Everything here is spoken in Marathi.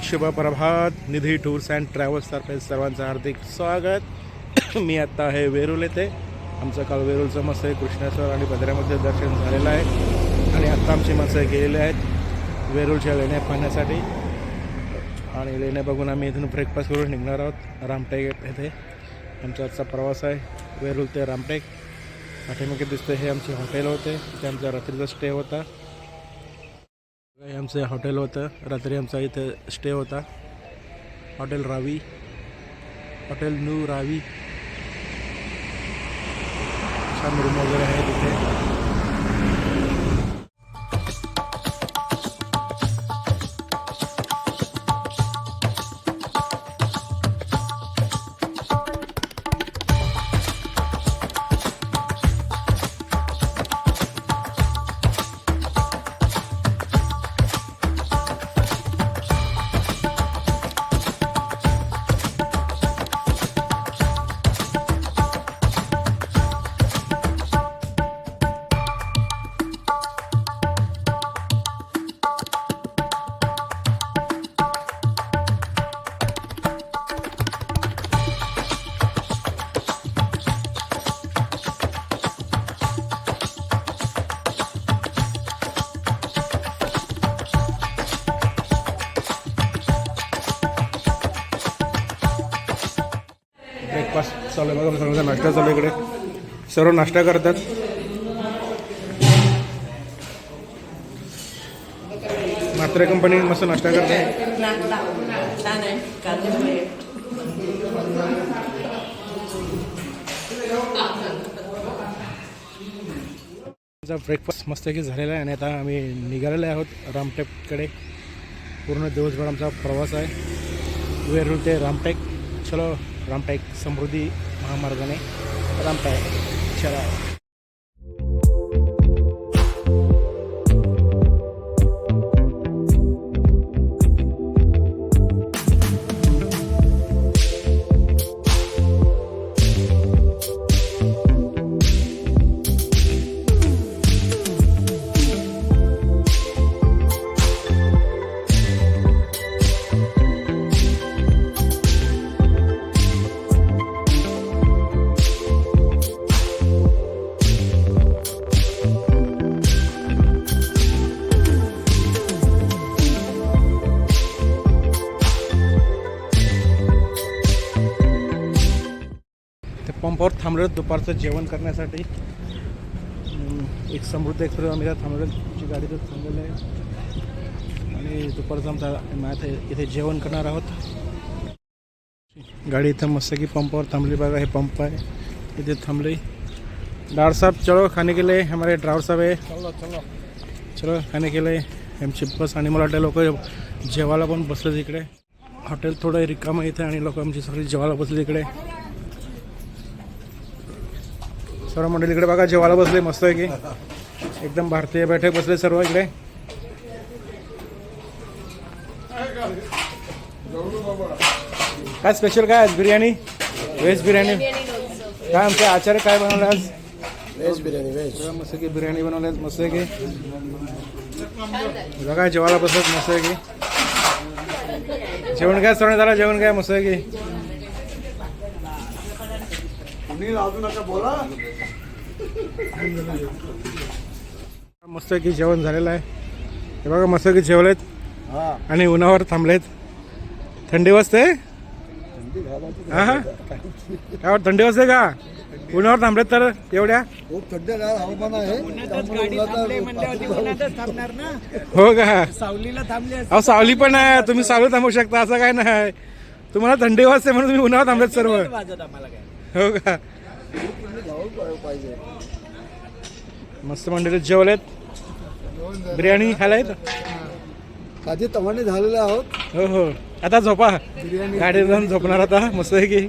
शुभ प्रभात. निधी टूर्स अँड ट्रॅव्हल्सतर्फे सर्वांचं हार्दिक स्वागत. मी आत्ता आहे वेरूळ येथे. आमचं काल वेरूळचं मस्त आहे कृष्णेश्वर आणि भद्र्यामध्ये दर्शन झालेलं आहे आणि आत्ता आमची माणसं गेलेली आहेत वेरूळच्या लेण्या पाहण्यासाठी. आणि लेण्या बघून आम्ही इथून ब्रेकफास्ट करून निघणार आहोत. रामटेक येथे आमचा आजचा प्रवास आहे, वेरूळ ते रामटेक. पाठीमागे दिसतं हे आमचे हॉटेल होते, ते आमचा रात्रीचा स्टे होता. हे आमचं हॉटेल होतं, रात्री आमचा इथं स्टे होता. Hotel Ravi, hotel new Ravi. छान रूम वगैरे आहे तिथे. ब्रेकफास्ट चालू आहे बघा, सर्व नाश्ता चालू इकडे. सर्व नाश्ता करतात. मात्रे कंपनी मस्त नाश्ता करतात. ब्रेकफास्ट मस्त की झालेला आहे आणि आता आम्ही निघालेले आहोत रामटेककडे. पूर्ण दिवसभर आमचा प्रवास आहे वेरूळ ते रामटेक. चलो रामटेक समृद्धी महामार्गाने रामटेक चला. पंपावर थांबलो दुपारचं जेवण करण्यासाठी. एक समृद्धी एक्सप्रेस आम्ही थांबलो, तुमची गाडी तर थांबलेली आहे आणि दुपारचं आमचा मॅथ इथे जेवण करणार आहोत. गाडी इथं मस्त की पंपावर थांबली बघा. हे पंप आहे इथे थांबली. ड्राइवर साहब चलो खाने के लिए, हमारे ड्राइवर साहब आहे. चलो खाने के लिए आमची बस. आणि मला वाटतं लोक जेवायला पण बसले इकडे. हॉटेल थोडं रिकामं इथे आणि लोक आमची सगळी जेवायला बसले इकडे. सर्व मंडळी इकडे बघा जेवायला बसले मस्त आहे की एकदम भारतीय बैठक बसले सर्व इकडे. काय स्पेशल काय आज? बिर्याणी, व्हेज बिर्याणी. काय आमचे आचार्य काय बनवलं आज? व्हेज बिर्याणी. व्हेज मस्त की बिर्याणी बनवले मस्त आहे की. बघा जेवायला बसत मस्त आहे की. जेवण काय सर्व झालं? जेवण काय मस्त आहे की. मस्त की जेवण झालेलं आहे. हे बघा मस्त की जेवलेत आणि उन्हावर थांबलेत. थंडी वाजते. हा काय थंडी वाजते का? उन्हावर थांबलेत तर एवढ्या. खूप थंड हवामान आहे. हो का? सावलीला थांबले. अहो सावली पण आहे, तुम्ही सावली थांबू शकता असं काय नाही. तुम्हाला थंडी वाजते म्हणून तुम्ही उन्हावर थांबलेत सर्व. हो का? मस्त मंडळी जेवलेत, बिर्याणी खायलायत. आधी तमाने झालेले आहोत. हो हो आता झोपा. गाडीत जाऊन झोपणार आता मस्त आहे की.